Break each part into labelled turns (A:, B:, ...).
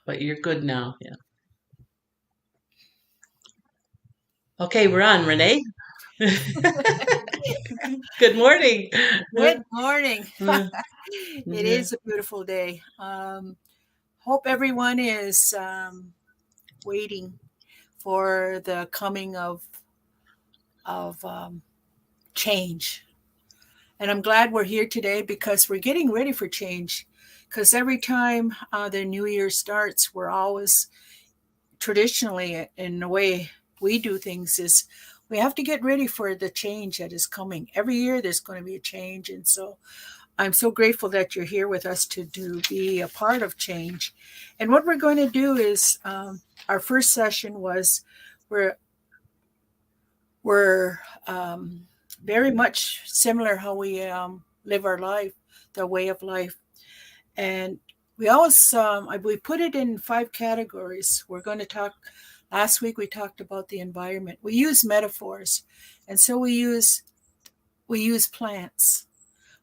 A: But you're good now. Yeah. Okay, we're on, Renee. Good morning.
B: Good morning.
A: Mhm.
B: It is a beautiful day. Hope everyone is waiting for the coming of change. And I'm glad we're here today because we're getting ready for change. Because every time the new year starts, we're always traditionally, in the way we do things, is we have to get ready for the change that is coming. Every year there's going to be a change. And so I'm so grateful that you're here with us to be a part of change. And what we're going to do is our first session was we're we're very much similar how we live our life, the way of life, and we always we put it in 5 categories. We're going to talk. Last week we talked about the environment. We use metaphors, and so we use plants.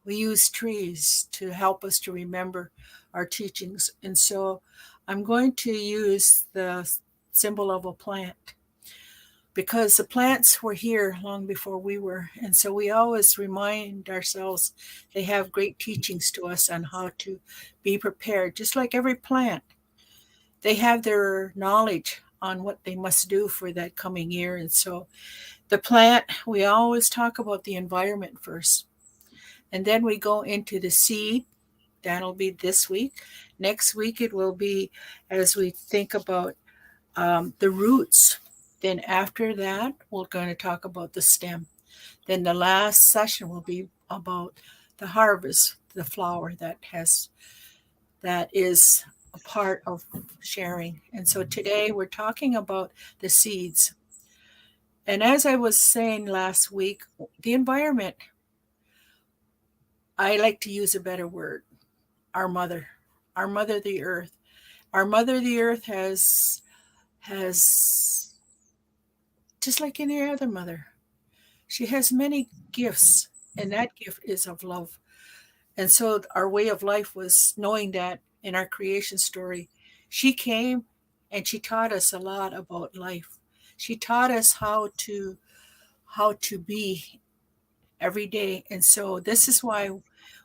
B: We use trees to help us to remember our teachings. And so I'm going to use the symbol of a plant because the plants were here long before we were. And so we always remind ourselves they have great teachings to us on how to be prepared. Just like every plant, they have their knowledge on what they must do for that coming year. And so the plant, we always talk about the environment first. And then we go into the seed. That'll be this week. Next week, it will be as we think about the roots. Then after that, we're going to talk about the stem. Then the last session will be about the harvest, the flower that is a part of sharing. And so today we're talking about the seeds. And as I was saying last week, the environment, I like to use a better word, our mother, our mother the earth. Our mother the earth has just like any other mother. She has many gifts, and that gift is of love. And so our way of life was knowing that in our creation story, she came and she taught us a lot about life. She taught us how to be every day. And so this is why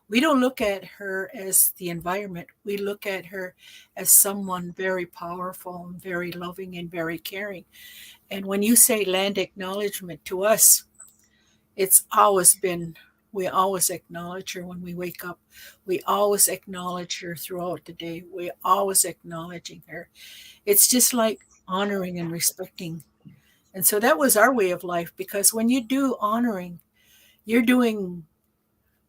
B: we don't look at her as the environment. We look at her as someone very powerful and very loving and very caring. And when you say land acknowledgement to us, it's always been, we always acknowledge her when we wake up. We always acknowledge her throughout the day. We always acknowledging her. It's just like honoring and respecting. And so that was our way of life because when you do honoring, you're doing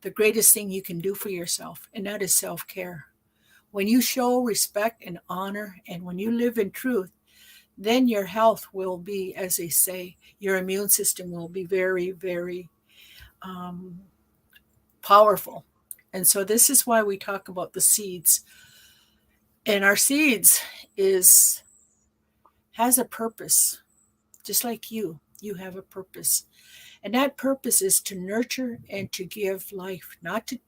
B: the greatest thing you can do for yourself, and that is self care. When you show respect and honor, and when you live in truth, then your health will be, as they say, your immune system will be very, very um, powerful. And so this is why we talk about the seeds. And our seeds is has a purpose, just like you have a purpose. And that purpose is to nurture and to give life, not to,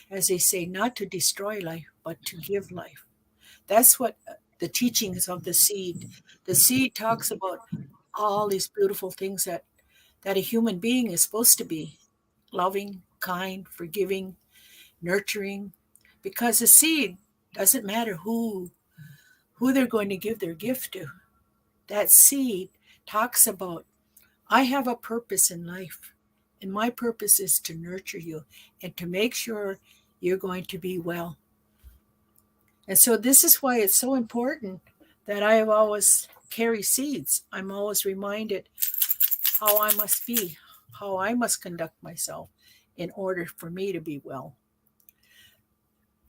B: as they say, not to destroy life, but to give life. That's what the teachings of the seed. The seed talks about all these beautiful things that a human being is supposed to be: loving, kind, forgiving, nurturing. Because a seed doesn't matter who they're going to give their gift to. That seed talks about, I have a purpose in life, and my purpose is to nurture you and to make sure you're going to be well. And so this is why it's so important that I have always carry seeds. I'm always reminded how I must be, how I must conduct myself in order for me to be well.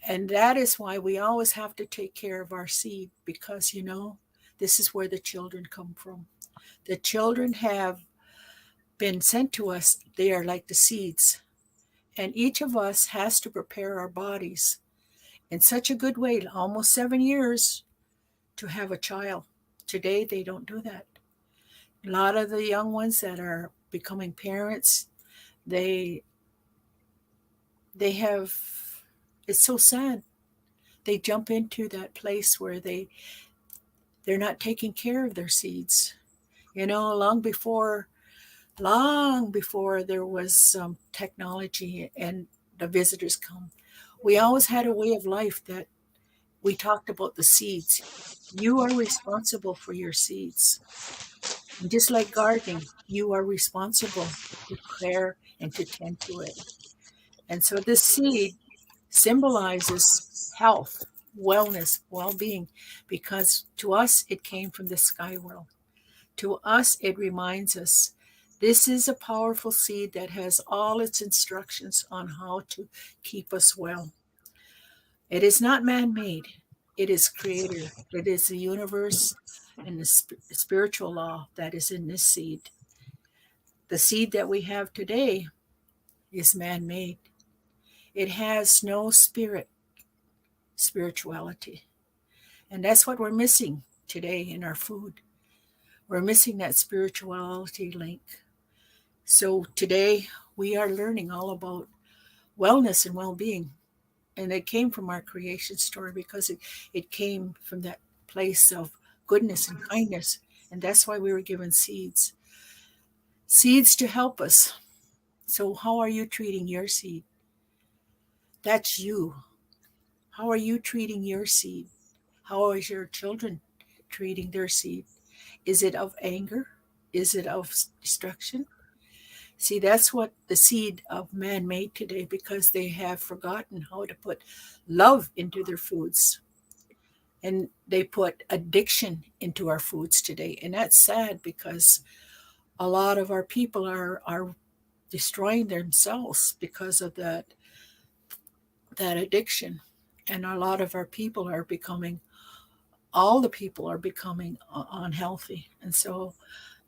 B: And that is why we always have to take care of our seed because, this is where the children come from. The children have been sent to us, they are like the seeds. And each of us has to prepare our bodies in such a good way, almost 7 years, to have a child. Today, they don't do that. A lot of the young ones that are becoming parents, they they have, it's so sad. they jump into that place where they're not taking care of their seeds. You know, long before there was some technology and the visitors come, we always had a way of life that we talked about the seeds. You are responsible for your seeds. And just like gardening, you are responsible to care and to tend to it. And so this seed symbolizes health, wellness, well being, because to us it came from the sky world. To us, it reminds us this is a powerful seed that has all its instructions on how to keep us well. It is not man made, it is creator. It is the universe and the spiritual law that is in this seed. The seed that we have today is man made, it has no spirituality. And that's what we're missing today in our food. We're missing that spirituality link. So today we are learning all about wellness and well-being. And it came from our creation story because it came from that place of goodness and kindness. And that's why we were given seeds. Seeds to help us. So how are you treating your seed? That's you. How are you treating your seed? How is your children treating their seed? Is it of anger? Is it of destruction? See, that's what the seed of man made today because they have forgotten how to put love into their foods. And they put addiction into our foods today. And that's sad because a lot of our people are destroying themselves because of that addiction. And a lot of our people are becoming, all the people are becoming unhealthy. And so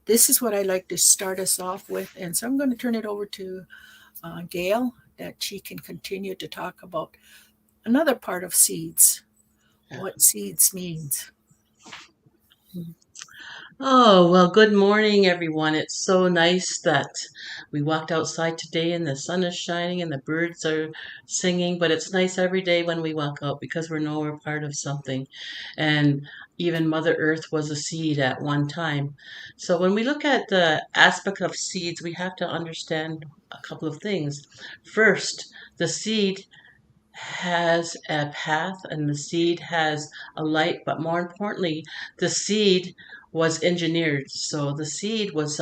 B: this is what I like to start us off with. And so I'm going to turn it over to Gail, that she can continue to talk about another part of seeds, what seeds means.
A: Oh, well, good morning, everyone. It's so nice that we walked outside today and the sun is shining and the birds are singing, but it's nice every day when we walk out because we know we're part of something. And even Mother Earth was a seed at one time. So when we look at the aspect of seeds, we have to understand a couple of things. First, the seed has a path and the seed has a light, but more importantly, the seed was engineered. So the seed was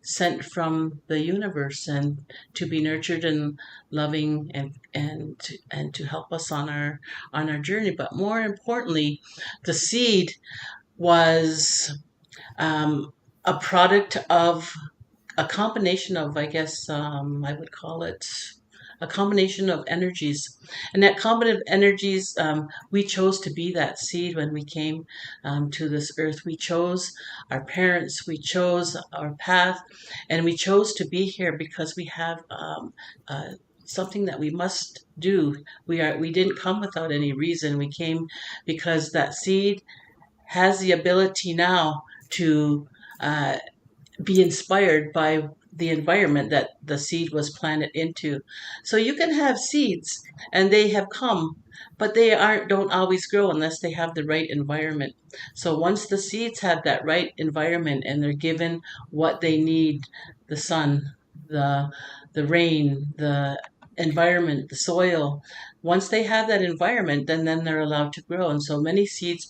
A: sent from the universe and to be nurtured and loving and to help us on our journey. But more importantly, the seed was a product of a combination of, I guess, I would call it a combination of energies. And that combination of energies, we chose to be that seed when we came to this earth. We chose our parents, we chose our path, and we chose to be here because we have something that we must do. We didn't come without any reason. We came because that seed has the ability now to be inspired by the environment that the seed was planted into. So you can have seeds and they have come, but they don't always grow unless they have the right environment. So once the seeds have that right environment and they're given what they need, the sun, the rain, the environment, the soil, once they have that environment, then they're allowed to grow. And so many seeds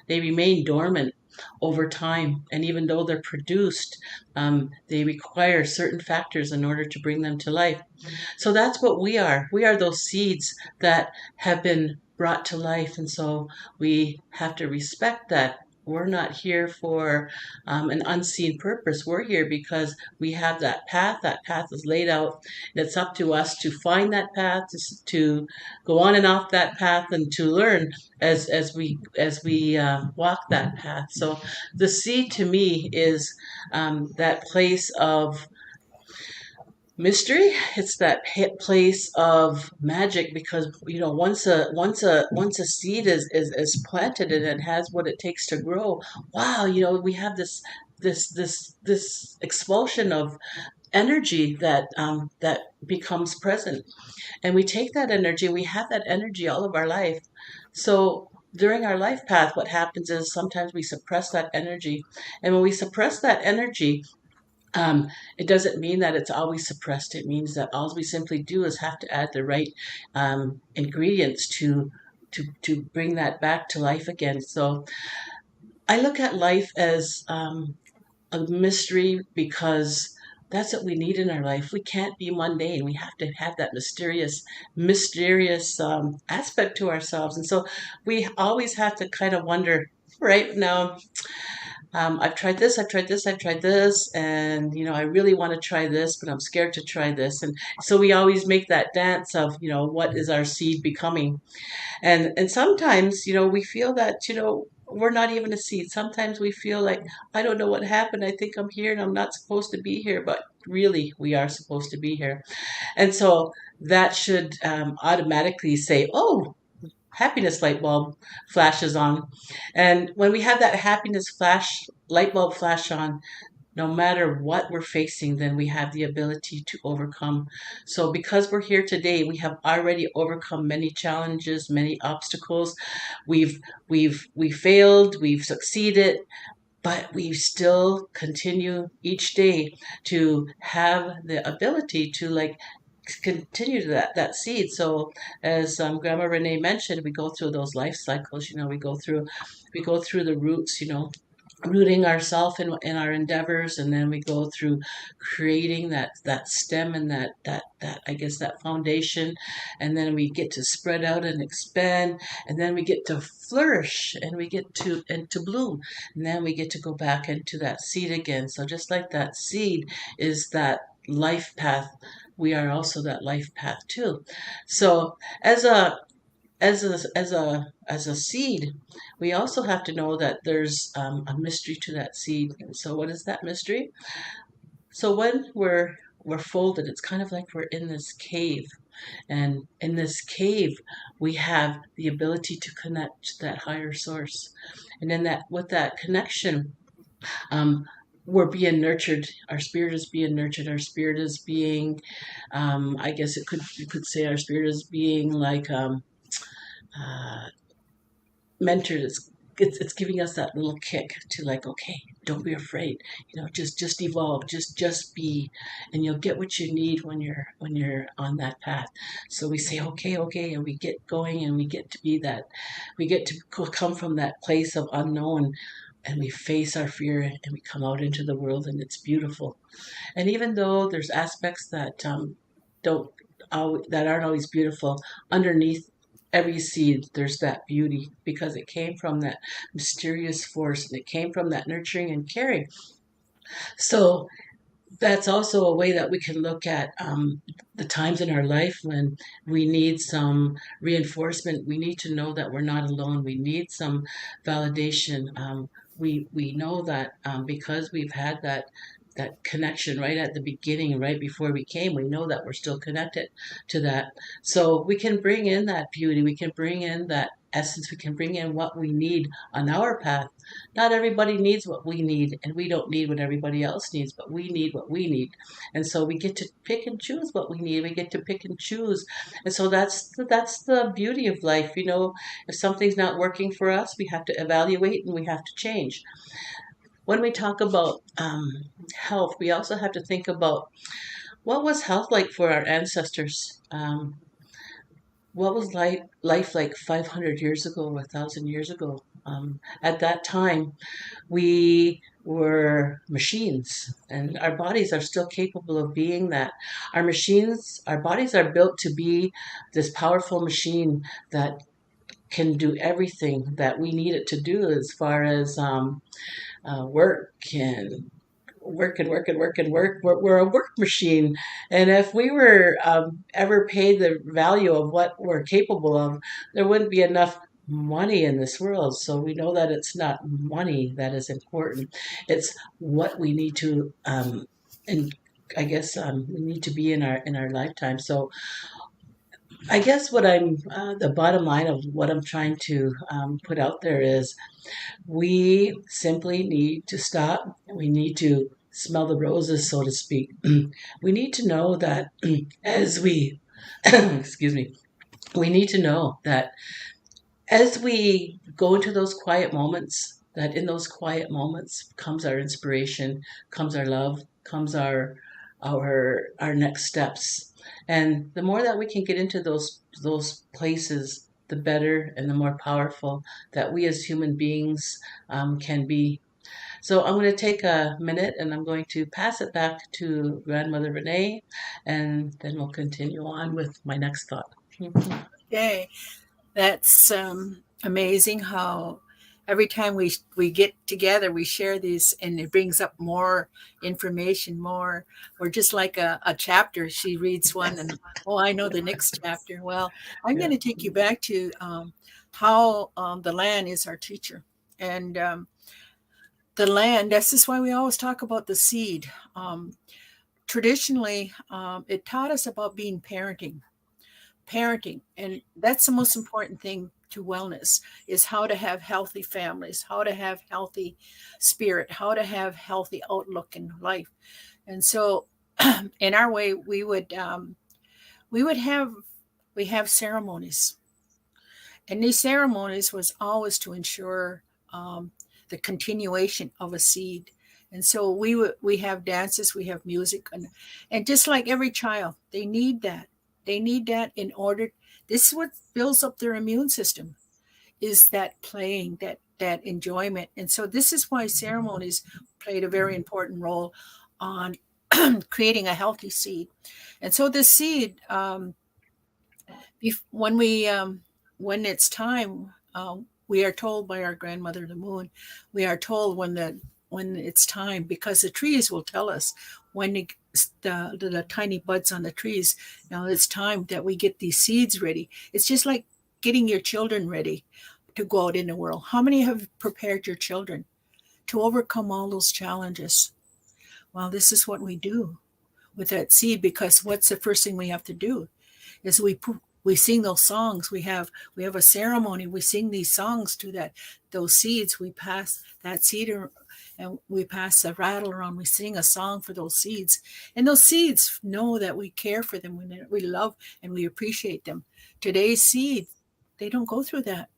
A: they remain dormant over time. And even though they're produced, they require certain factors in order to bring them to life. So that's what we are. We are those seeds that have been brought to life. And so we have to respect that. We're not here for an unseen purpose. We're here because we have that path. That path is laid out. And it's up to us to find that path, to go on and off that path, and to learn as we walk that path. So the seed to me is that place of mystery. It's that place of magic because once a seed is planted and it has what it takes to grow. Wow, we have this expulsion of energy that becomes present, and we take that energy. We have that energy all of our life, So during our life path, what happens is sometimes we suppress that energy. And when we suppress that energy, um, it doesn't mean that it's always suppressed. It means that all we simply do is have to add the right ingredients to bring that back to life again. So I look at life as a mystery because that's what we need in our life. We can't be mundane. We have to have that mysterious aspect to ourselves. And so we always have to kind of wonder, right now, I've tried this, I've tried this, I've tried this, and I really want to try this, but I'm scared to try this. And so we always make that dance of, what is our seed becoming? And sometimes, we feel that, we're not even a seed. Sometimes we feel like, I don't know what happened. I think I'm here and I'm not supposed to be here, but really we are supposed to be here. And so that should automatically say, oh, happiness light bulb flashes on. And when we have that happiness light bulb flash on, no matter what we're facing, then we have the ability to overcome. So because we're here today, we have already overcome many challenges, many obstacles. We failed, we've succeeded, but we still continue each day to have the ability to continue that seed. So as Grandma Renee mentioned, we go through those life cycles. We go through the roots. Rooting ourselves in our endeavors, and then we go through creating that stem and that I guess that foundation, and then we get to spread out and expand, and then we get to flourish, and we get to bloom, and then we get to go back into that seed again. So just like that seed is that life path, we are also that life path too. So as a as a seed, we also have to know that there's a mystery to that seed. And so, what is that mystery? So when we're folded, it's kind of like we're in this cave, and in this cave, we have the ability to connect to that higher source, and in that with that connection, um, we're being nurtured. Our spirit is being nurtured. Our spirit is being, I guess you could say, our spirit is being like. Uh, Mentored. It's giving us that little kick to like, okay, don't be afraid, just evolve, just be, and you'll get what you need when you're on that path. So we say, okay, and we get going, and we get to be that, we get to come from that place of unknown, and we face our fear, and we come out into the world, and it's beautiful. And even though there's aspects that don't that aren't always beautiful, underneath every seed there's that beauty, because it came from that mysterious force, and it came from that nurturing and caring. So that's also a way that we can look at the times in our life when we need some reinforcement. We need to know that we're not alone. We need some validation. We know that because we've had that connection right at the beginning, right before we came, we know that we're still connected to that. So we can bring in that beauty. We can bring in that essence. We can bring in what we need on our path. Not everybody needs what we need, and we don't need what everybody else needs, but we need what we need. And so we get to pick and choose what we need. We get to pick and choose. And so that's the beauty of life. If something's not working for us, we have to evaluate, and we have to change. When we talk about health, we also have to think about what was health like for our ancestors. What was life like 500 years ago, or 1,000 years ago? At that time, we were machines, and our bodies are still capable of being that. Our bodies are built to be this powerful machine that can do everything that we need it to do, as far as work and work and work and work and work. We're a work machine. And if we were ever paid the value of what we're capable of, there wouldn't be enough money in this world. So we know that it's not money that is important. It's what we need to, and I guess we need to be in our lifetime. So I guess the bottom line of what I'm trying to put out there is, we simply need to stop. We need to smell the roses, so to speak. We need to know that as we, excuse me, we need to know that as we go into those quiet moments, that in those quiet moments comes our inspiration, comes our love, comes our next steps. And the more that we can get into those places, the better and the more powerful that we as human beings can be. So I'm going to take a minute and I'm going to pass it back to Grandmother Renee, and then we'll continue on with my next thought.
B: Okay, that's amazing how every time we get together, we share these, and it brings up more information, more. Or just like a chapter, she reads one, and oh, I know the next chapter. Well, I'm
A: Yeah.
B: going to take you back to how the land is our teacher, and the land. This is why we always talk about the seed. Traditionally, it taught us about being parenting, and that's the most important thing to wellness, is how to have healthy families, how to have healthy spirit, how to have healthy outlook in life. And so in our way, we would have we have ceremonies, and these ceremonies was always to ensure the continuation of a seed. And so we have dances, we have music, and just like every child, they need that. They need that in order. This is what builds up their immune system, is that playing, that enjoyment. And so this is why ceremonies played a very important role on creating a healthy seed. And so the seed, when when it's time, we are told by our grandmother the moon, we are told when it's time, because the trees will tell us when the tiny buds on the trees. Now it's time that we get these seeds ready. It's just like getting your children ready to go out in the world. How many have prepared your children to overcome all those challenges? Well, this is what we do with that seed, because what's the first thing we have to do is we sing those songs. We have a ceremony. We sing these songs to those seeds. We pass that seed, and we pass the rattle around. We sing a song for those seeds, and those seeds know that we care for them, we love and we appreciate them. Today's seed, they don't go through that.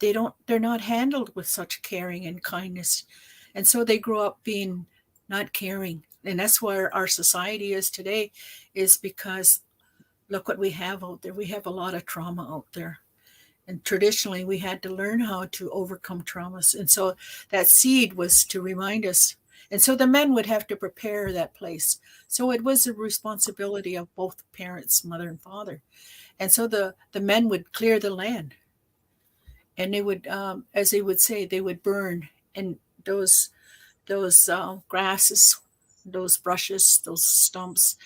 B: They're not handled with such caring and kindness, and so they grow up being not caring. And that's where our society is today, is because look what we have out there. We have a lot of trauma out there. And traditionally, we had to learn how to overcome traumas. And so that seed was to remind us. And so the men would have to prepare that place. So it was a responsibility of both parents, mother and father. And so the men would clear the land. And they would, as they would say, they would burn. And those grasses, those brushes, those stumps,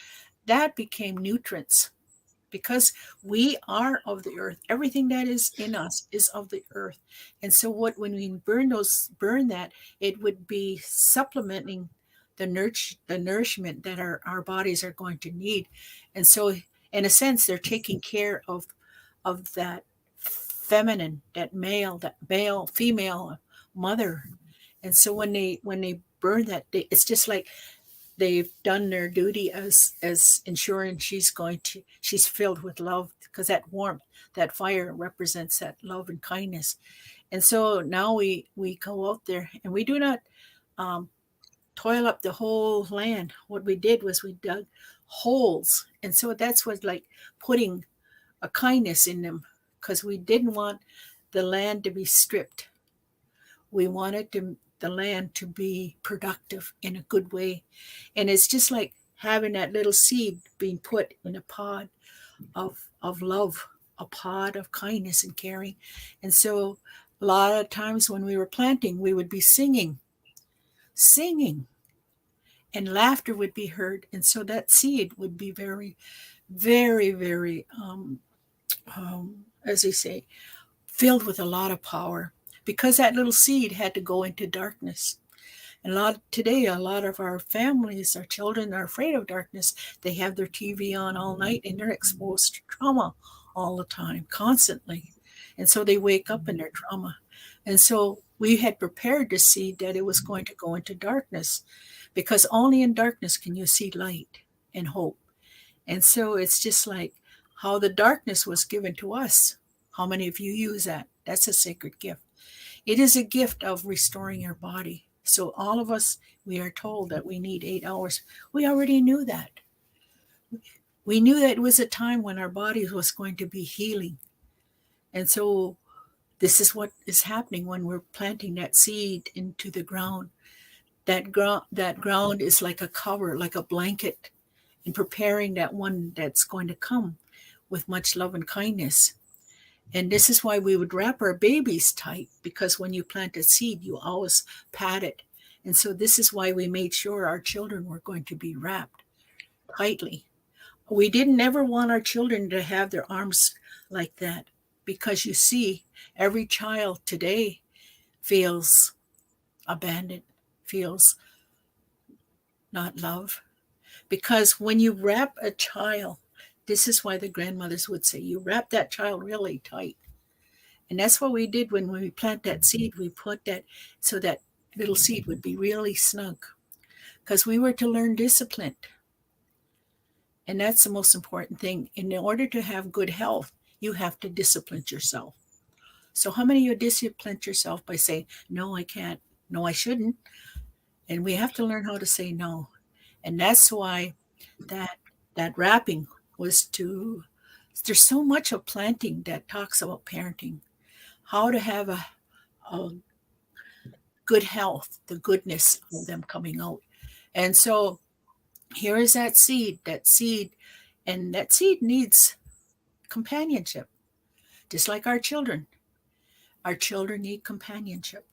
B: that became nutrients, because we are of the earth. Everything that is in us is of the earth. And so when we burn that, it would be supplementing the nourishment that our bodies are going to need. And so in a sense, they're taking care of that feminine, that male, female mother. And so when they burn that, it's just like they've done their duty as ensuring she's filled with love, because that warmth, that fire represents that love and kindness. And so now we go out there, and we do not um, toil up the whole land. What we did was we dug holes, and so that's what, like, putting a kindness in them, because we didn't want the land to be stripped. We wanted the land to be productive in a good way. And it's just like having that little seed being put in a pod of love, a pod of kindness and caring. And so a lot of times when we were planting, we would be singing, and laughter would be heard. And so that seed would be very, very, very, as they say, filled with a lot of power, because that little seed had to go into darkness. And a lot of our families, our children are afraid of darkness. They have their TV on all night, and they're exposed to trauma all the time, constantly. And so they wake up in their trauma. And so we had prepared to see that it was going to go into darkness, because only in darkness can you see light and hope. And so it's just like how the darkness was given to us. How many of you use that? That's a sacred gift. It is a gift of restoring your body. So all of us, we are told that we need 8 hours. We already knew that. We knew that it was a time when our body was going to be healing. And so this is what is happening when we're planting that seed into the ground. That ground is like a cover, like a blanket, and preparing that one that's going to come with much love and kindness. And this is why we would wrap our babies tight, because when you plant a seed, you always pat it. And so this is why we made sure our children were going to be wrapped tightly. We didn't ever want our children to have their arms like that, because you see, every child today feels abandoned, feels not loved. Because when you wrap a child, this is why the grandmothers would say, you wrap that child really tight. And that's what we did when we plant that seed. We put that so that little seed would be really snug, because we were to learn discipline. And that's the most important thing. In order to have good health, you have to discipline yourself. So how many of you discipline yourself by saying, no, I can't, no, I shouldn't? And we have to learn how to say no. And that's why that that wrapping was to, there's so much of planting that talks about parenting, how to have a good health, the goodness of them coming out. And so here is that seed, and that seed needs companionship, just like our children. Our children need companionship.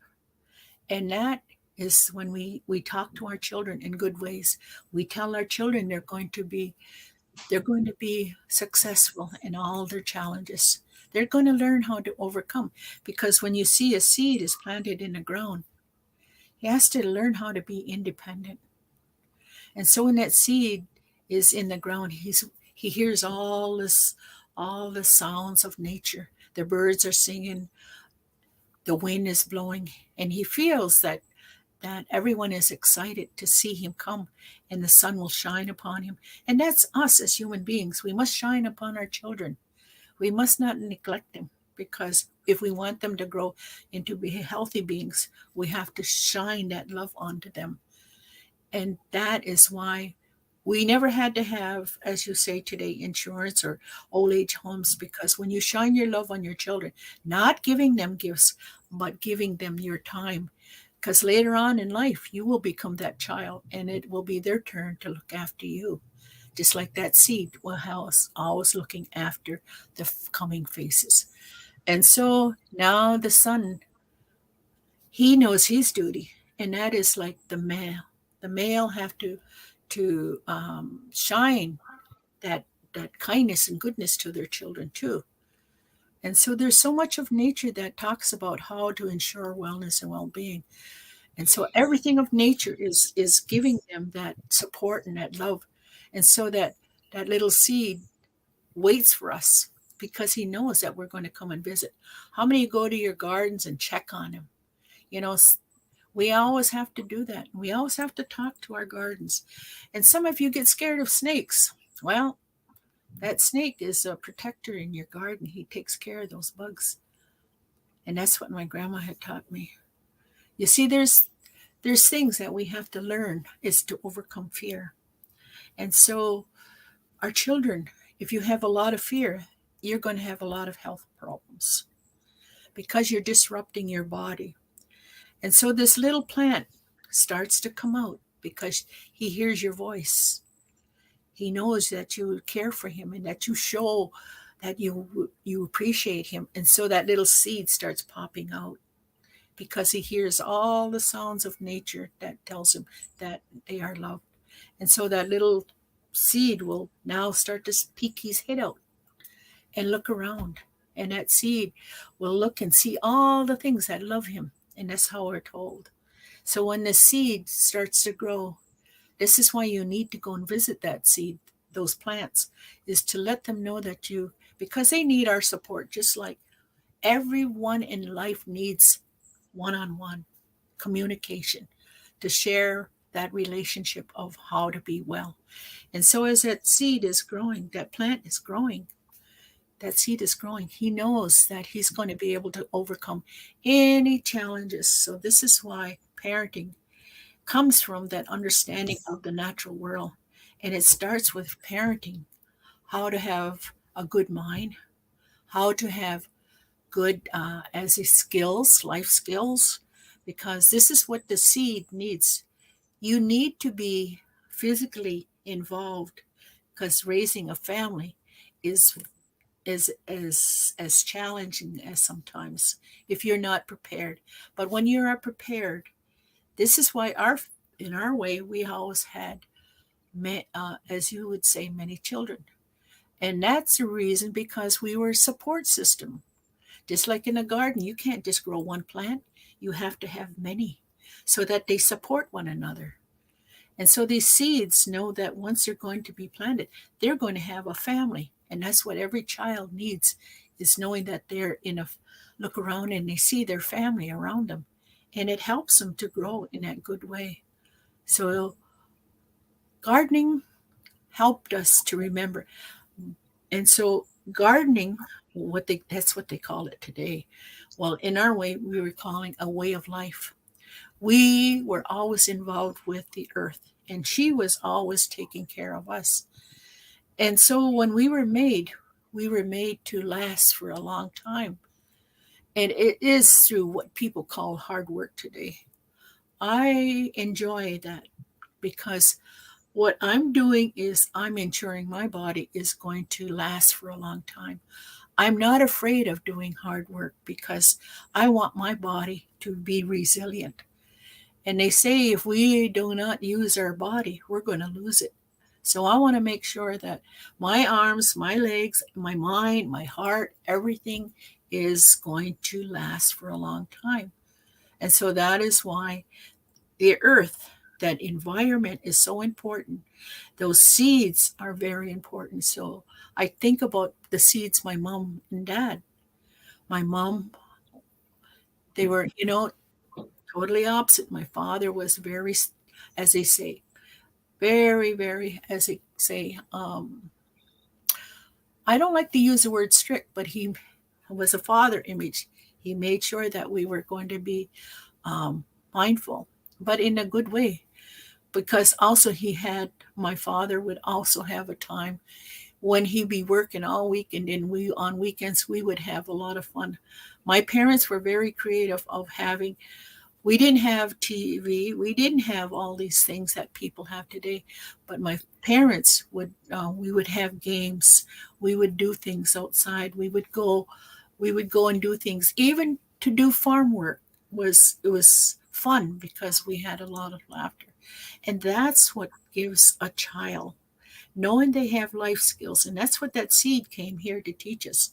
B: And that is when we talk to our children in good ways. We tell our children they're going to be successful in all their challenges. They're going to learn how to overcome, because when you see a seed is planted in the ground, he has to learn how to be independent. And so when that seed is in the ground, he hears all the sounds of nature. The birds are singing, the wind is blowing, and he feels that everyone is excited to see him come, and the sun will shine upon him. And that's us as human beings. We must shine upon our children. We must not neglect them, because if we want them to grow into be healthy beings, we have to shine that love onto them. And that is why we never had to have, as you say today, insurance or old age homes, because when you shine your love on your children, not giving them gifts, but giving them your time, because later on in life, you will become that child, and it will be their turn to look after you. Just like that seed was always looking after the coming faces. And so now the son, he knows his duty, and that is like the male. The male have to shine that kindness and goodness to their children too. And so there's so much of nature that talks about how to ensure wellness and well-being. And so everything of nature is giving them that support and that love. And so that little seed waits for us, because he knows that we're going to come and visit. How many go to your gardens and check on them? You know, we always have to do that. We always have to talk to our gardens. And some of you get scared of snakes. Well, that snake is a protector in your garden. He takes care of those bugs. And that's what my grandma had taught me. You see, there's things that we have to learn is to overcome fear. And so our children, if you have a lot of fear, you're going to have a lot of health problems, because you're disrupting your body. And so this little plant starts to come out because he hears your voice. He knows that you care for him and that you show that you appreciate him. And so that little seed starts popping out, because he hears all the sounds of nature that tells him that they are loved. And so that little seed will now start to peek his head out and look around. And that seed will look and see all the things that love him. And that's how we're told. So when the seed starts to grow, this is why you need to go and visit that seed, those plants, is to let them know that because they need our support, just like everyone in life needs one-on-one communication to share that relationship of how to be well. And so as that seed is growing, that plant is growing, that seed is growing. He knows that he's going to be able to overcome any challenges. So this is why parenting comes from that understanding of the natural world. And it starts with parenting, how to have a good mind, how to have good as a skills, life skills, because this is what the seed needs. You need to be physically involved because raising a family is as challenging as sometimes if you're not prepared. But when you are prepared, this is why in our way we always had, as you would say, many children, and that's the reason because we were a support system. Just like in a garden, you can't just grow one plant; you have to have many, so that they support one another. And so these seeds know that once they're going to be planted, they're going to have a family. And that's what every child needs, is knowing that they're in a look around and they see their family around them. And it helps them to grow in that good way. So gardening helped us to remember. And so gardening, that's what they call it today. Well, in our way, we were calling a way of life. We were always involved with the earth, and she was always taking care of us. And so when we were made to last for a long time. And it is through what people call hard work today. I enjoy that because what I'm doing is I'm ensuring my body is going to last for a long time. I'm not afraid of doing hard work because I want my body to be resilient. And they say if we do not use our body, we're going to lose it. So I want to make sure that my arms, my legs, my mind, my heart, everything is going to last for a long time. And so that is why the earth, that environment is so important. Those seeds are very important. So I think about the seeds my mom and dad. My mom, they were, totally opposite. My father was very, as they say, very, very, as they say, I don't like to use the word strict, but he was a father image. He made sure that we were going to be mindful, but in a good way. Because also my father would also have a time when he'd be working all week, and then we on weekends we would have a lot of fun. My parents were very creative of having. We didn't have TV. We didn't have all these things that people have today. But my parents we would have games. We would do things outside. We would go and do things. Even to do farm work it was fun because we had a lot of laughter. And that's what gives a child, knowing they have life skills. And that's what that seed came here to teach us.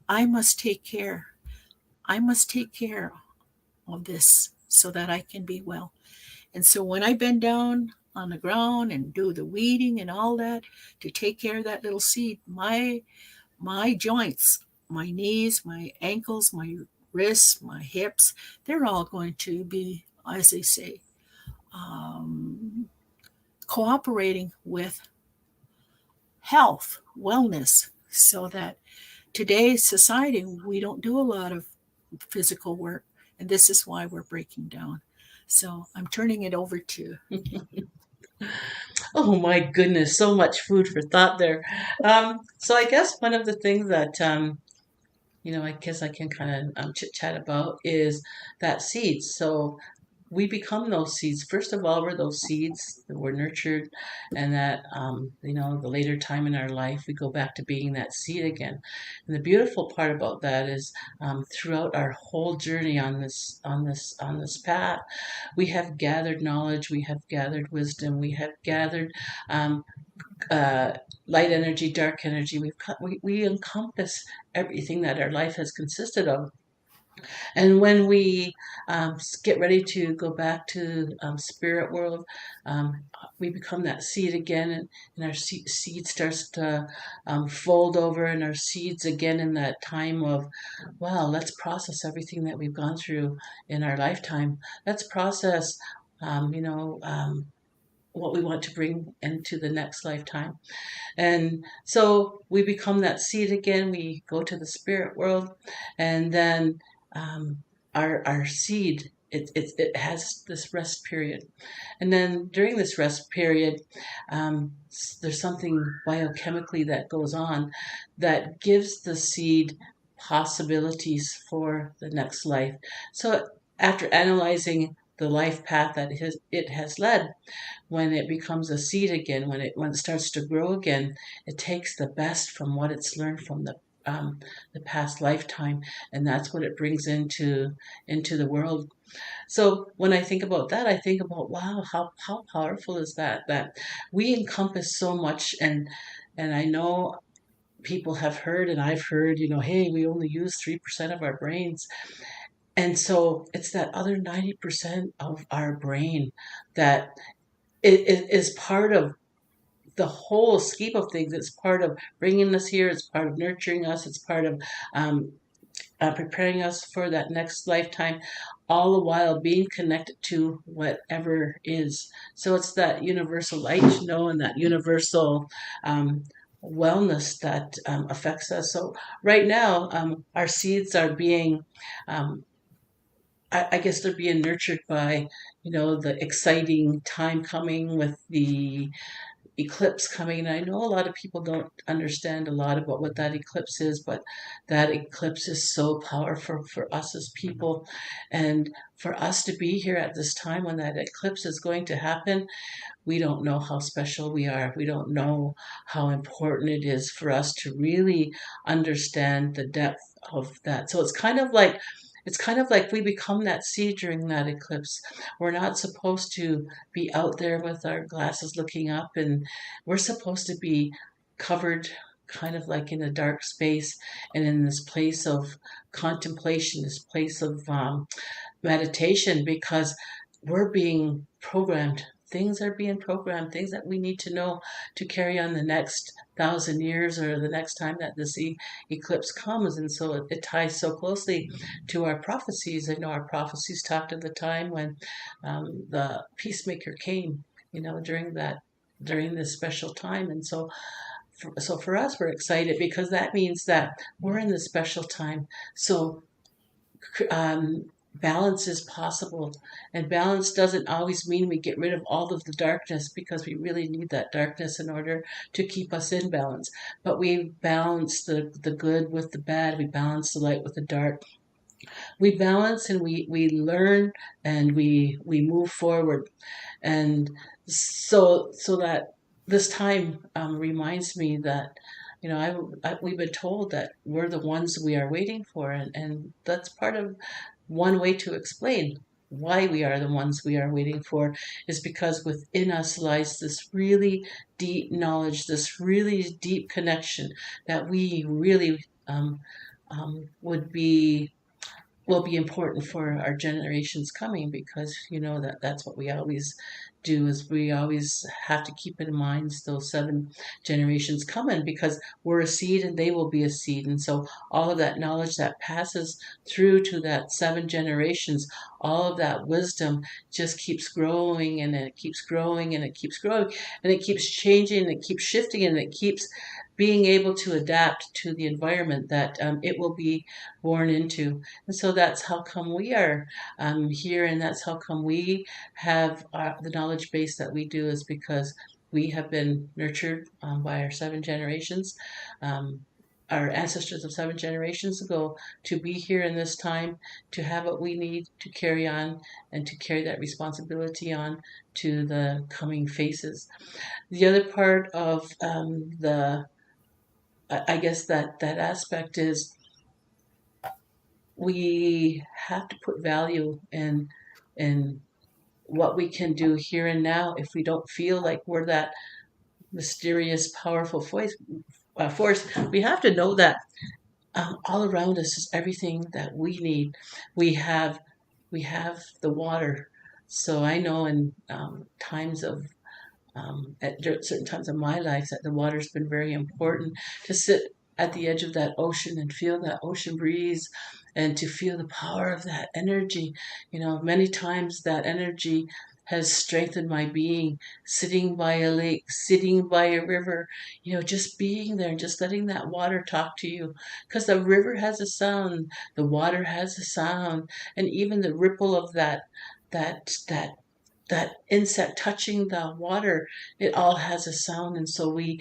B: I must take care. I must take care of this so that I can be well. And so when I bend down on the ground and do the weeding and all that to take care of that little seed, my joints, my knees, my ankles, my wrists, my hips, they're all going to be, as they say, cooperating with health, wellness, so that today's society, we don't do a lot of physical work. And this is why we're breaking down. So I'm turning it over to.
A: Oh my goodness, so much food for thought there. So I guess one of the things that I guess I can kind of chit chat about is that seeds. So we become those seeds. First of all, we're those seeds that were nurtured, and that the later time in our life, we go back to being that seed again. And the beautiful part about that is, throughout our whole journey on this path, we have gathered knowledge, we have gathered wisdom, we have gathered um, uh, light energy, dark energy. We encompass everything that our life has consisted of. And when we get ready to go back to spirit world, we become that seed again, and our seed starts to fold over, and our seeds again in that time of, wow, let's process everything that we've gone through in our lifetime. Let's process, um, you know, um, what we want to bring into the next lifetime. And so we become that seed again. We go to the spirit world, and then um, our seed it has this rest period, and then during this rest period, there's something biochemically that goes on that gives the seed possibilities for the next life. So after analyzing the life path that it has led, when it becomes a seed again, when it starts to grow again, it takes the best from what it's learned from the past lifetime, and that's what it brings into the world. So when I think about that, I think about, wow, how powerful is that? That we encompass so much, and I know people have heard, and I've heard, hey, we only use 3% of our brains. And so it's that other 90% of our brain that it is part of the whole scheme of things. It's part of bringing us here. It's part of nurturing us. It's part of um, preparing us for that next lifetime, all the while being connected to whatever is. So it's that universal light, and that universal um, wellness that affects us. So right now, our seeds are being um, I guess they're being nurtured by, the exciting time coming with the eclipse coming. And I know a lot of people don't understand a lot about what that eclipse is, but that eclipse is so powerful for us as people. And for us to be here at this time when that eclipse is going to happen, we don't know how special we are. We don't know how important it is for us to really understand the depth of that. So it's kind of like we become that seed during that eclipse. We're not supposed to be out there with our glasses looking up, and we're supposed to be covered kind of like in a dark space and in this place of contemplation, this place of meditation, because we're being programmed. Things are being programmed, things that we need to know to carry on the next 1,000 years or the next time that this eclipse comes. And so it ties so closely to our prophecies. I know our prophecies talked of the time when the peacemaker came, during this special time. And so for us, we're excited because that means that we're in this special time. So balance is possible. And balance doesn't always mean we get rid of all of the darkness, because we really need that darkness in order to keep us in balance. But we balance the good with the bad. We balance the light with the dark. We balance, and we learn, and we move forward. And so that this time reminds me that, we've been told that we're the ones we are waiting for, and that's part of one way to explain why we are the ones we are waiting for, is because within us lies this really deep knowledge, this really deep connection that we really would be will be important for our generations coming, because that's what we always do, is we always have to keep in mind those 7 generations coming, because we're a seed and they will be a seed. And so all of that knowledge that passes through to that 7 generations, all of that wisdom just keeps growing, and it keeps growing, and it keeps growing, and it keeps changing, and it keeps shifting, and it keeps being able to adapt to the environment that it will be born into. And so that's how come we are here, and that's how come we have the knowledge base that we do, is because we have been nurtured by our 7 generations, our ancestors of 7 generations ago, to be here in this time, to have what we need to carry on, and to carry that responsibility on to the coming phases. The other part of I guess that aspect is, we have to put value in what we can do here and now. If we don't feel like we're that mysterious, powerful force, we have to know that all around us is everything that we need. We have we have the water. So I know in times of at certain times of my life, that the water's been very important, to sit at the edge of that ocean and feel that ocean breeze, and to feel the power of that energy. Many times that energy has strengthened my being. Sitting by a lake, sitting by a river, just being there and just letting that water talk to you. Because the river has a sound, the water has a sound, and even the ripple of that that that insect touching the water, it all has a sound. And so we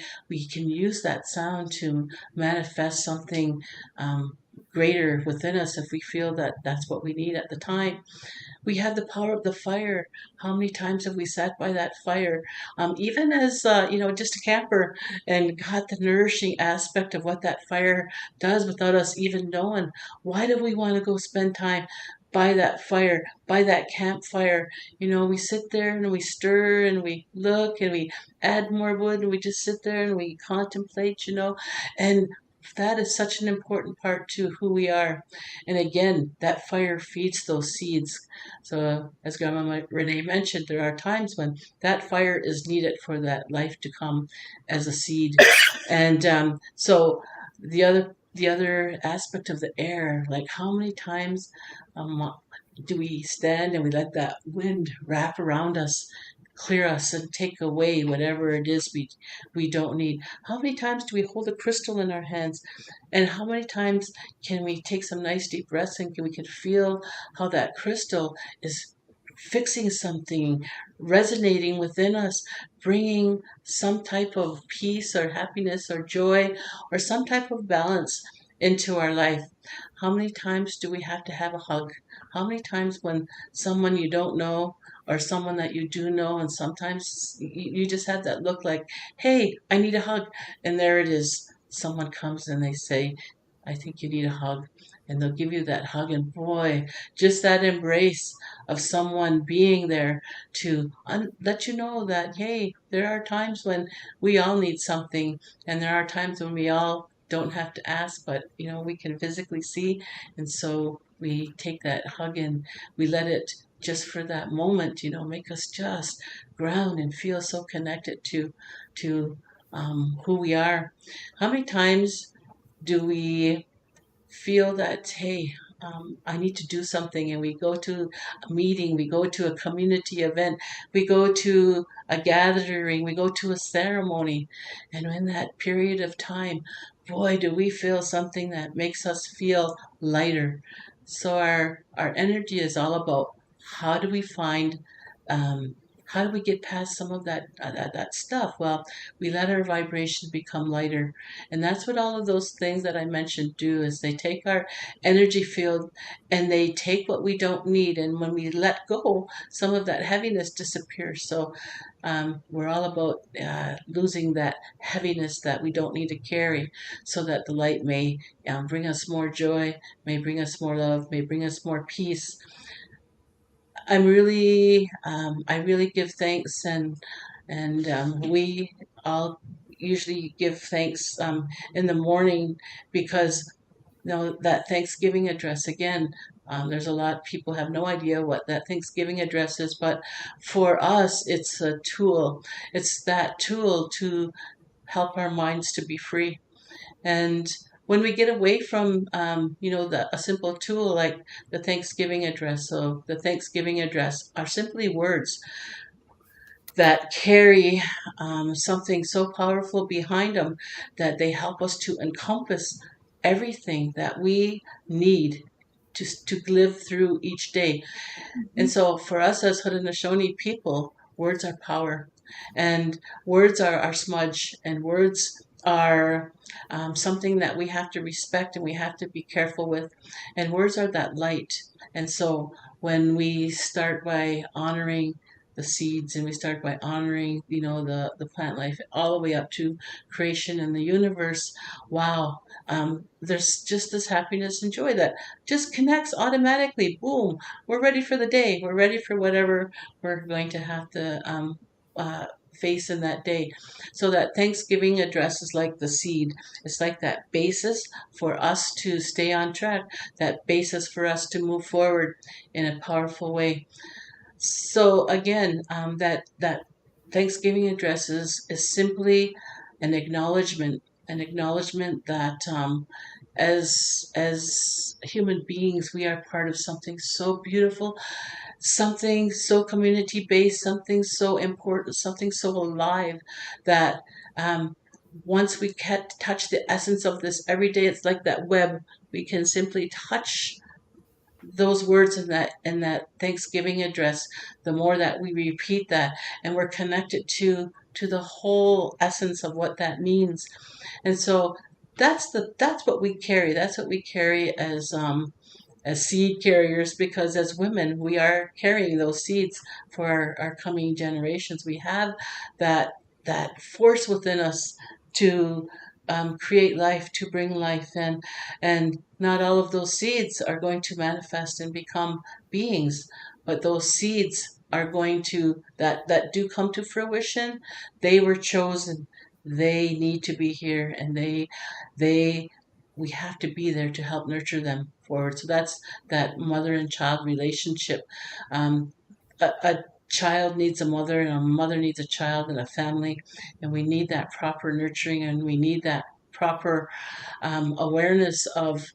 A: can use that sound to manifest something greater within us if we feel that that's what we need at the time. We have the power of the fire. How many times have we sat by that fire, even as just a camper, and got the nourishing aspect of what that fire does without us even knowing? Why do we want to go spend time by that fire, by that campfire? We sit there and we stir and we look and we add more wood and we just sit there and we contemplate, and that is such an important part to who we are. And again, that fire feeds those seeds. So, as Grandma Renee mentioned, there are times when that fire is needed for that life to come as a seed. And so, the other aspect of the air, like how many times um, do we stand and we let that wind wrap around us, clear us, and take away whatever it is we don't need? How many times do we hold a crystal in our hands, and how many times can we take some nice deep breaths and we can feel how that crystal is fixing something, resonating within us, bringing some type of peace or happiness or joy or some type of balance into our life? How many times do we have to have a hug? How many times when someone you don't know or someone that you do know, and sometimes you just have that look like, hey, I need a hug. And there it is. Someone comes and they say, I think you need a hug. And they'll give you that hug. And boy, just that embrace of someone being there to let you know that, hey, there are times when we all need something. And there are times when we all don't have to ask, but, we can physically see. And so we take that hug and we let it just for that moment, make us just ground and feel so connected to who we are. How many times do we feel that, hey, I need to do something, and we go to a meeting, we go to a community event, we go to a gathering, we go to a ceremony, and in that period of time, boy, do we feel something that makes us feel lighter. So our energy is all about how do we find um, how do we get past some of that stuff? Well, we let our vibration become lighter, and that's what all of those things that I mentioned do. Is they take our energy field and they take what we don't need, and when we let go, some of that heaviness disappears. So we're all about losing that heaviness that we don't need to carry, so that the light may bring us more joy, may bring us more love, may bring us more peace. I really give thanks, and we all usually give thanks in the morning, because that Thanksgiving address again. There's a lot of people have no idea what that Thanksgiving address is, but for us, it's a tool. It's that tool to help our minds to be free. And when we get away from, a simple tool like the Thanksgiving address, so the Thanksgiving address are simply words that carry something so powerful behind them that they help us to encompass everything that we need to live through each day. And so for us as Haudenosaunee people, words are power, and words are our smudge, and words are something that we have to respect and we have to be careful with. And words are that light. And so when we start by honoring the seeds, and we start by honoring, the plant life all the way up to creation and the universe, wow, there's just this happiness and joy that just connects automatically. Boom, we're ready for the day. We're ready for whatever we're going to have to face in that day. So that Thanksgiving address is like the seed. It's like that basis for us to stay on track, that basis for us to move forward in a powerful way. So again, that Thanksgiving address is simply an acknowledgement that as human beings, we are part of something so beautiful, something so community based, something so important, something so alive that um, once we touch the essence of this every day, it's like that web. We can simply touch those words in that Thanksgiving address. The more that we repeat that, and we're connected to the whole essence of what that means. And so that's what we carry. That's what we carry as seed carriers, because as women we are carrying those seeds for our coming generations. We have that that force within us to create life, to bring life, and not all of those seeds are going to manifest and become beings, but those seeds are going to that do come to fruition. They were chosen. They need to be here, and they we have to be there to help nurture them forward. So that's that mother and child relationship. Um, a child needs a mother, and a mother needs a child, and a family, and we need that proper nurturing, and we need that proper awareness of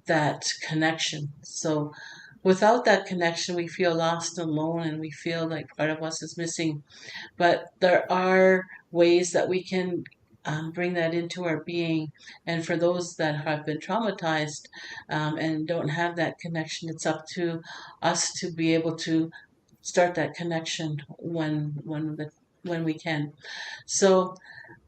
A: that connection. So without that connection, we feel lost and alone, and we feel like part of us is missing. But there are ways that we can bring that into our being. And for those that have been traumatized and don't have that connection, it's up to us to be able to start that connection when we can. So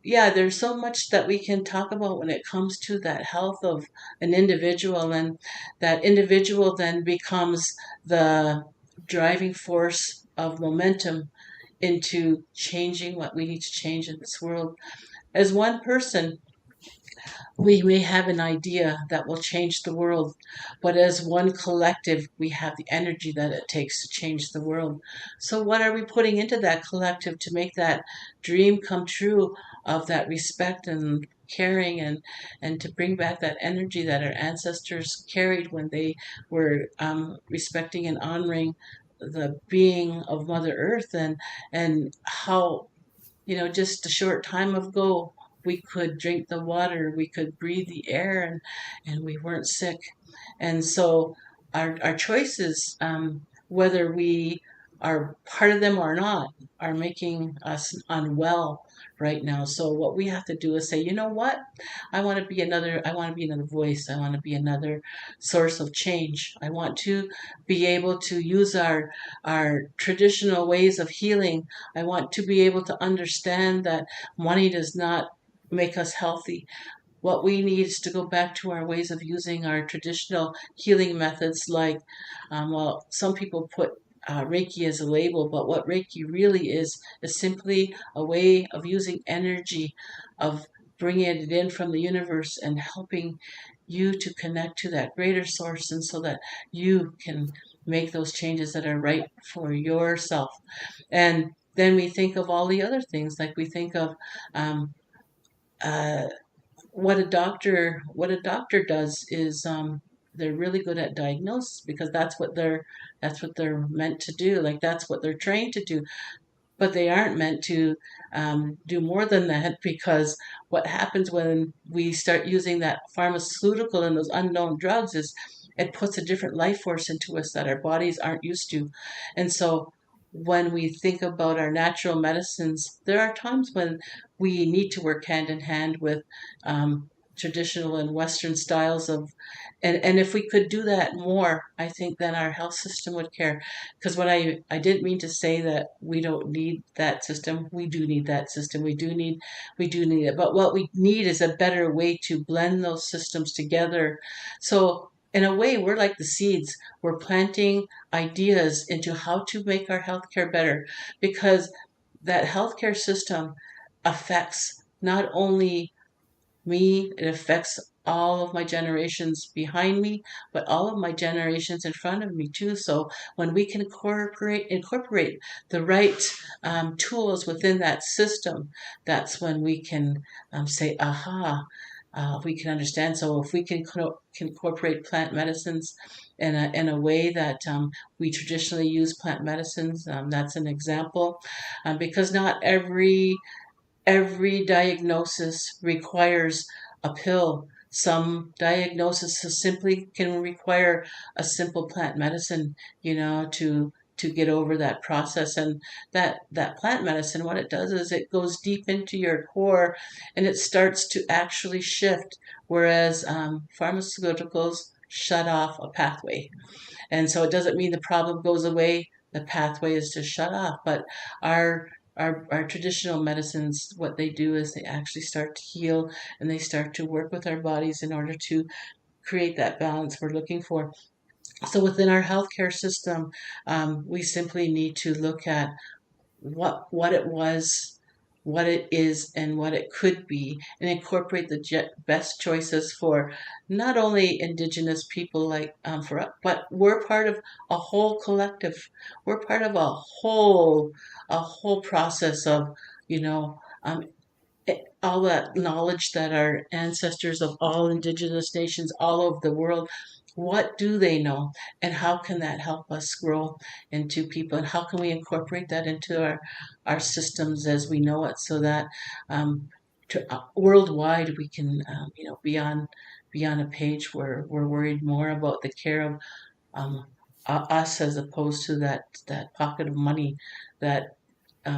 A: yeah, there's so much that we can talk about when it comes to that health of an individual, and that individual then becomes the driving force of momentum into changing what we need to change in this world. As one person, we may have an idea that will change the world, but as one collective, we have the energy that it takes to change the world. So, what are we putting into that collective to make that dream come true of that respect and caring, and to bring back that energy that our ancestors carried when they were respecting and honoring the being of Mother Earth, and how just a short time ago, we could drink the water, we could breathe the air, and we weren't sick. And so our choices, whether we are part of them or not, are making us unwell right now. So what we have to do is say, you know what? I want to be another voice. I want to be another source of change. I want to be able to use our traditional ways of healing. I want to be able to understand that money does not make us healthy. What we need is to go back to our ways of using our traditional healing methods, like, well, some people put Reiki as a label, but what Reiki really is simply a way of using energy, of bringing it in from the universe and helping you to connect to that greater source, and so that you can make those changes that are right for yourself. And then we think of all the other things, like we think of um, uh, what a doctor does is they're really good at diagnosis, because that's what they're meant to do, like that's what they're trained to do. But they aren't meant to do more than that, because what happens when we start using that pharmaceutical and those unknown drugs is it puts a different life force into us that our bodies aren't used to. And so when we think about our natural medicines, there are times when we need to work hand in hand with um, traditional and Western styles of, and if we could do that more, I think then our health system would care. Because what I didn't mean to say that we don't need that system. We do need that system. We do need it. But what we need is a better way to blend those systems together. So in a way, we're like the seeds. We're planting ideas into how to make our healthcare better, because that healthcare system affects not only me, it affects all of my generations behind me, but all of my generations in front of me too. So when we can incorporate the right tools within that system, that's when we can say, aha. We can understand. So if we can incorporate plant medicines in a way that we traditionally use plant medicines, that's an example, because not every diagnosis requires a pill. Some diagnoses simply can require a simple plant medicine, to get over that process. And that plant medicine, what it does is it goes deep into your core and it starts to actually shift, whereas pharmaceuticals shut off a pathway. And so it doesn't mean the problem goes away. The pathway is just shut off. But our our traditional medicines, what they do is they actually start to heal and they start to work with our bodies in order to create that balance we're looking for. So within our healthcare system, we simply need to look at what it was, what it is, and what it could be, and incorporate the best choices for not only Indigenous people, but we're part of a whole collective. We're part of a whole process of, you know, um, all that knowledge that our ancestors of all Indigenous nations all over the world, what do they know, and how can that help us grow into people, and how can we incorporate that into our systems as we know it, so that worldwide we can be on a page where we're worried more about the care of um, us, as opposed to that pocket of money that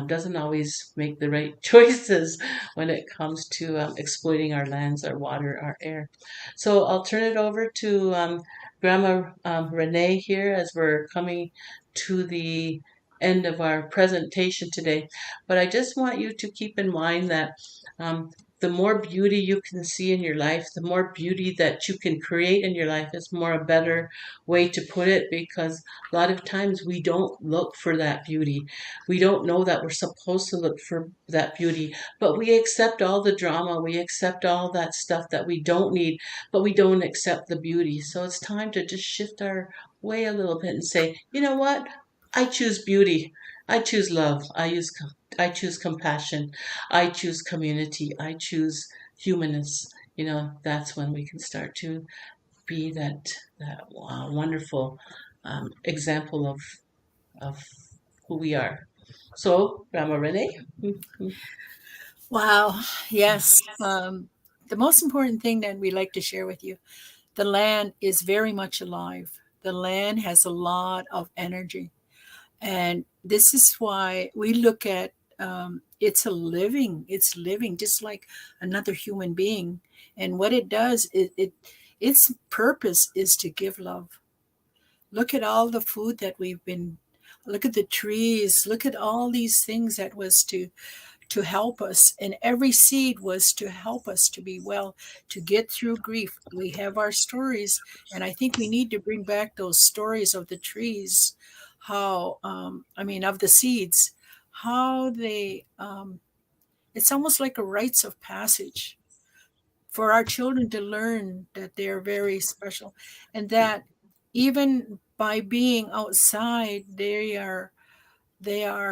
A: doesn't always make the right choices when it comes to exploiting our lands, our water, our air. So I'll turn it over to Grandma Renee here as we're coming to the end of our presentation today. But I just want you to keep in mind that um, the more beauty you can see in your life, the more beauty that you can create in your life is more a better way to put it, because a lot of times we don't look for that beauty. We don't know that we're supposed to look for that beauty, but we accept all the drama, we accept all that stuff that we don't need, but we don't accept the beauty. So it's time to just shift our way a little bit and say, you know what? I choose beauty. I choose love. I choose compassion. I choose community. I choose humanness. That's when we can start to be that wonderful example of who we are. So, Grandma Renee?
B: Wow. Yes. The most important thing that we like to share with you, the land is very much alive. The land has a lot of energy. And this is why we look at it's living just like another human being. And what it does, its purpose is to give love. Look at all the food that look at the trees, look at all these things that was to help us. And every seed was to help us to be well, to get through grief. We have our stories, and I think we need to bring back those stories of the trees, of the seeds, how it's almost like a rites of passage for our children to learn that they're very special, and that even by being outside, they are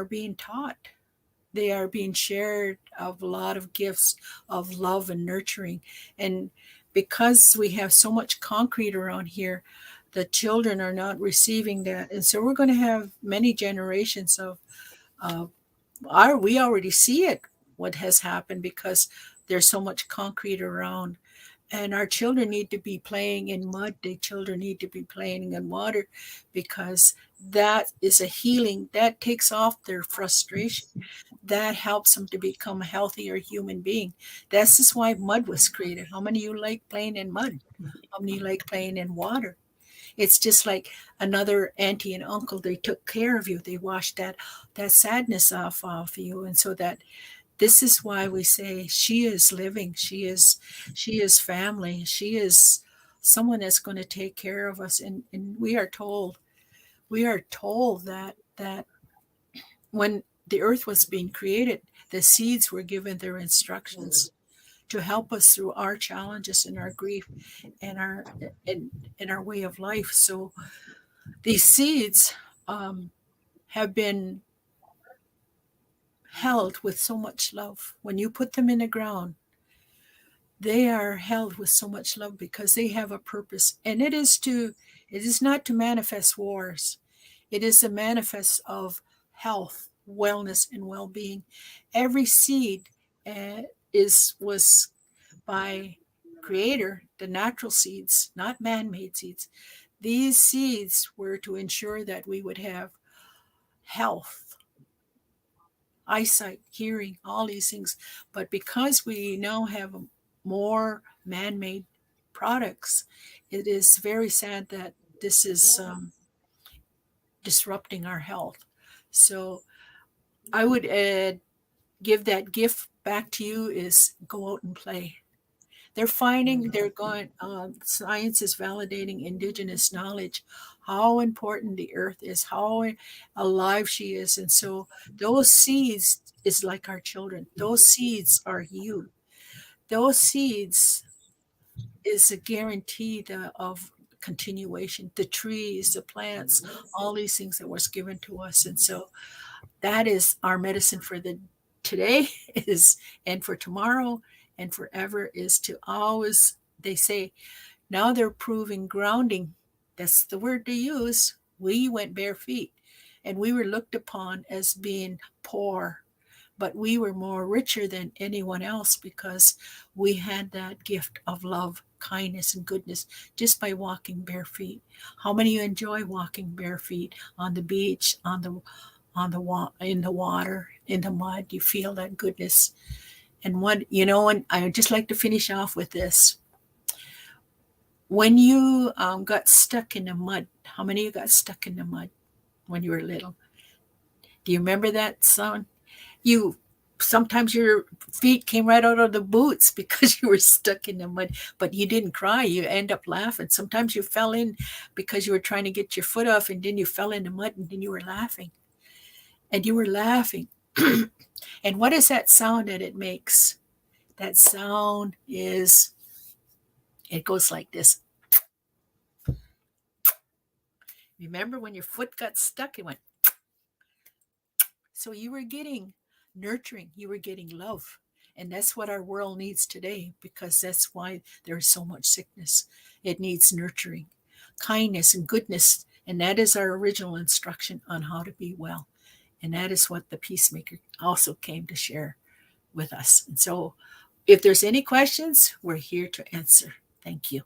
B: being taught, they are being shared of a lot of gifts of love and nurturing. And because we have so much concrete around here, the children are not receiving that. And so we're going to have many generations of we already see it, what has happened, because there's so much concrete around. And our children need to be playing in mud. The children need to be playing in water, because that is a healing that takes off their frustration, that helps them to become a healthier human being. This is why mud was created. How many of you like playing in mud? How many like playing in water? It's just like another auntie and uncle. They took care of you. They washed that sadness off you. And so that this is why we say she is living. She is family. She is someone that's going to take care of us. And we are told that when the earth was being created, the seeds were given their instructions to help us through our challenges and our grief and our way of life. So these seeds have been held with so much love. When you put them in the ground, they are held with so much love because they have a purpose. And it is not to manifest wars. It is a manifest of health, wellness, and well-being. Every seed was by Creator, the natural seeds, not man made seeds, these seeds were to ensure that we would have health, eyesight, hearing, all these things. But because we now have more man made products, it is very sad that this is disrupting our health. So I would give that gift back to you is go out and play. They're finding, they're going, science is validating Indigenous knowledge, how important the earth is, how alive she is. And so those seeds is like our children. Those seeds are you. Those seeds is a guarantee of continuation. The trees, the plants, all these things that was given to us. And so that is our medicine for the today is and for tomorrow and forever is to always, they say now they're proving grounding, that's the word they use. We went bare feet and we were looked upon as being poor, but we were more richer than anyone else because we had that gift of love, kindness, and goodness just by walking bare feet. How many of you enjoy walking bare feet on the beach, in the water, in the mud? You feel that goodness. And and I would just like to finish off with this. When you got stuck in the mud, how many of you got stuck in the mud when you were little? Do you remember that sound? You sometimes your feet came right out of the boots because you were stuck in the mud, but you didn't cry. You end up laughing. Sometimes you fell in because you were trying to get your foot off, and then you fell in the mud, and then you were laughing. And you were laughing. And what is that sound that it makes? That sound is, it goes like this. Remember when your foot got stuck? It went. So you were getting nurturing, you were getting love. And that's what our world needs today, because that's why there's so much sickness. It needs nurturing, kindness, and goodness. And that is our original instruction on how to be well. And that is what the peacemaker also came to share with us. And so if there's any questions, we're here to answer. Thank you.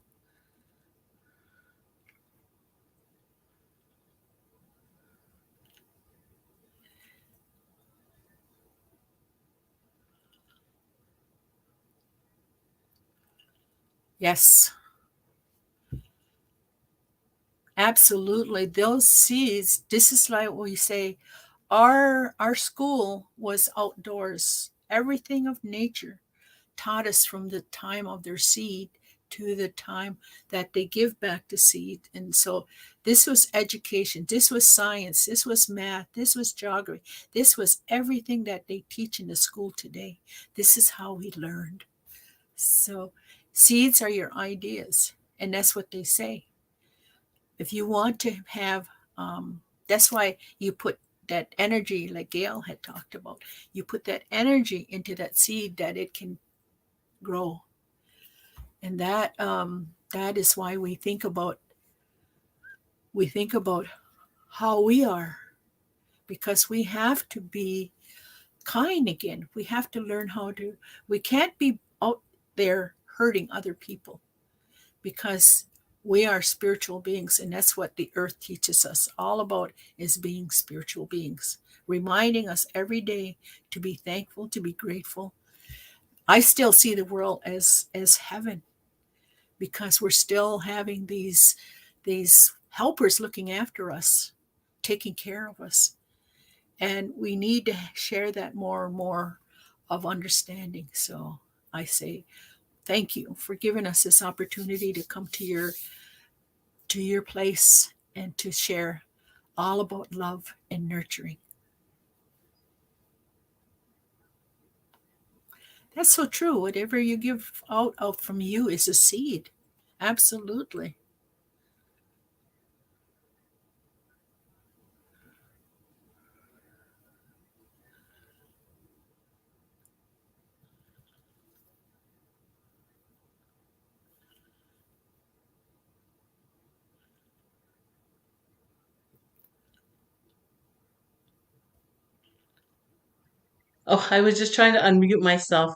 B: Yes, absolutely. Those seeds, this is like what we say, our school was outdoors. Everything of nature taught us from the time of their seed to the time that they give back the seed. And so this was education, this was science, this was math, this was geography, this was everything that they teach in the school today. This is how we learned. So seeds are your ideas, and that's what they say. If you want to have, that's why you put that energy, like Gail had talked about, you put that energy into that seed that it can grow. And that is why we think about how we are, because we have to be kind again. We have to learn how to. We can't be out there hurting other people, because we are spiritual beings, and that's what the earth teaches us all about, is being spiritual beings, reminding us every day to be thankful, to be grateful. I still see the world as heaven, because we're still having these helpers looking after us, taking care of us. And we need to share that more and more of understanding. So I say thank you for giving us this opportunity to come to your place and to share all about love and nurturing. That's so true. Whatever you give out from you is a seed. Absolutely.
A: Oh, I was just trying to unmute myself.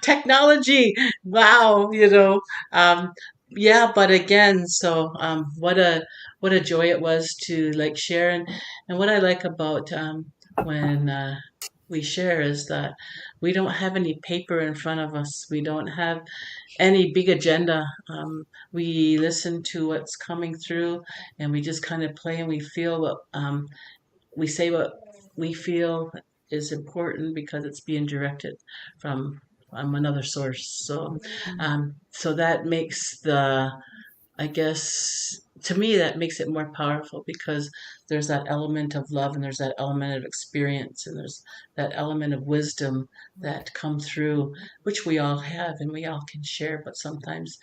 A: technology. Wow, um, yeah, but again, so what a joy it was to like share, and what I like about when we share is that we don't have any paper in front of us. We don't have any big agenda. We listen to what's coming through, and we just kind of play, and we feel what we say what we feel is important because it's being directed from another source. So that makes the I guess to me that makes it more powerful because there's that element of love and there's that element of experience and there's that element of wisdom that come through, which we all have and we all can share. But sometimes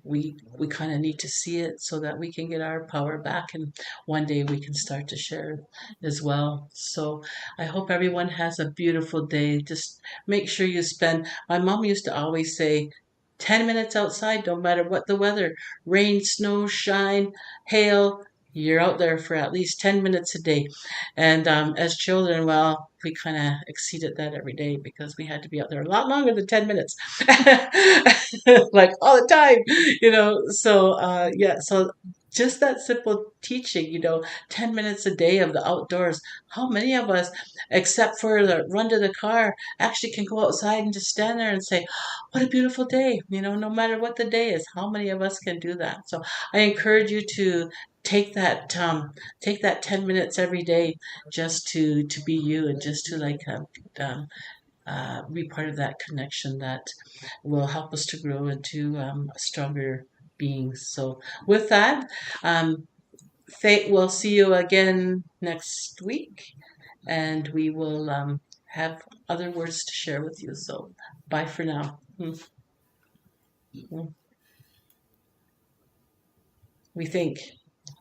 A: we kind of need to see it so that we can get our power back, and one day we can start to share as well. So I hope everyone has a beautiful day. Just make sure you spend. My mom used to always say, 10 minutes outside, no matter what the weather, rain, snow, shine, hail, you're out there for at least 10 minutes a day. And as children, well, we kind of exceeded that every day because we had to be out there a lot longer than 10 minutes, like all the time, So, yeah, so just that simple teaching, 10 minutes a day of the outdoors. How many of us, except for the run to the car, actually can go outside and just stand there and say, what a beautiful day, no matter what the day is. How many of us can do that? So I encourage you to take that 10 minutes every day just to be you and just to like um, be part of that connection that will help us to grow into stronger beings. So with that, um, we'll see you again next week, and we will have other words to share with you. So bye for now. We think.